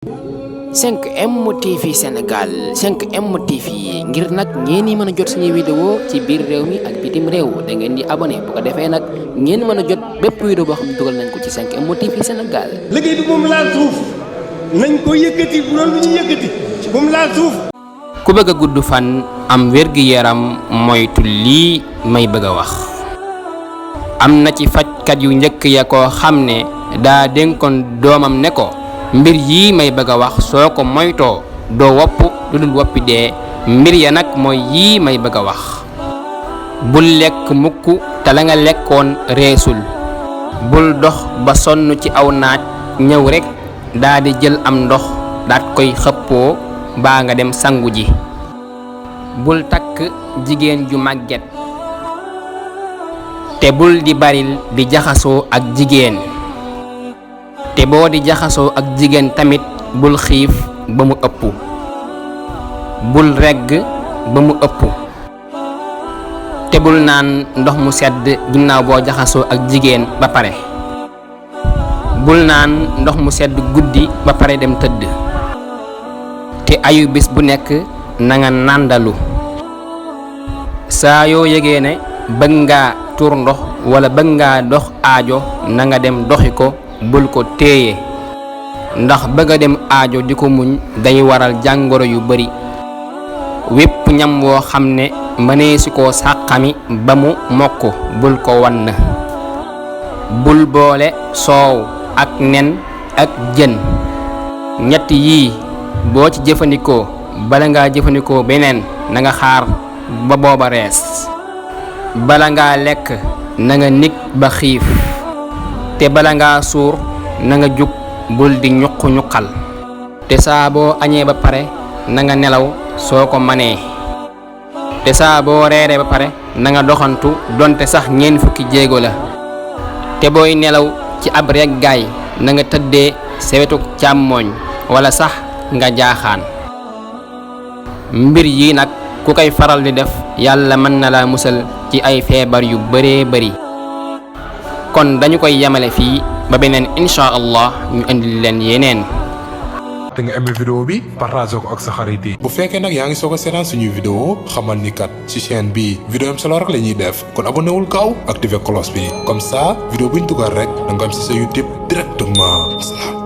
5M TV Sénégal 5M TV ngir nag ngeen di mën a jot suñuy vidéo ci biir réew mi ak bitim réew da ngeen di abonné bu ko defee nag ngeen mën a jot bépp vidéo boo xam ne dugal nañ ko ci 5M TV Sénégal. liggéey bi moom laal suuf nañ ko yëkkati bu doon lu ñu yëkkati moom laal suuf. ku bëgg a gudd fan am wér-gi-yaram moytu lii may bëgg a wax. am na ci fajkat yu njëkk ya koo xam ne daa dénkoon doomam ne ko mbir yii may bëgg a wax soo ko moytoo doo wopp lu dul woppi dee mbir ya nag mooy yii may bëgg a wax. bul lekk mukk te la nga lekkoon reesul. bul dox ba sonn ci aw naaj ñëw rekk daa di jël am ndox daat koy xëppoo baa nga dem sangu ji. bul takk jigéen ju màgget te bul di baril di jaxasoo ak jigéen te boo di jaxasoo ak jigéen tamit bul xiif ba mu ëpp. bul regg ba mu ëpp te bul naan ndox mu sedd ginnaaw boo jaxasoo ak jigéen ba pare. bul naan ndox mu sedd guddi ba pare dem tëdd te ayu bis bu nekk na nga nàndalu. saa yoo yëgee ne bëgg ngaa tuur ndox wala bëgg ngaa dox aajo na nga dem doxi ko bul ko téye ndax bëgg a dem aajo di ko muñ day waral jàngoro yu bari. wépp ñam woo xam ne mënee si koo sàqami ba mu mokk bul ko wann. bul boole soow ak nen ak jën. ñett yii boo ci jëfandikoo bala ngaa jëfandikoo beneen na nga xaar ba booba rees. bala ngaa lekk na nga nig ba xiif te bala ngaa suur na nga jug bul di ñuqal te saa boo añee ba pare na nga nelaw soo ko manee te saa boo reeree ba pare na nga doxantu donte sax ñeent fukki jéego la te booy nelaw ci ab reggaay na nga tëddee sa wetu càmmooñ wala sax nga jaaxaan. mbir yi nag ku koy faral di def yàlla mën na laa musal ci ay feebar yu bëree bëri. kon dañu koy yemale fii ba beneen incha allah ñu indil leen yeneen. te nga aimé vidéo bi partage ko ak sa xarit yi. bu fekkee nag yaa ngi soog a seetaan suñuy vidéo xamal ni kat ci chaîne bi vidéo am solo rek la ñuy def kon abonné wul gaaw activé cloche bi comme ça vidéo bu ñu dugal rek da nga am ci sa YouTube directement.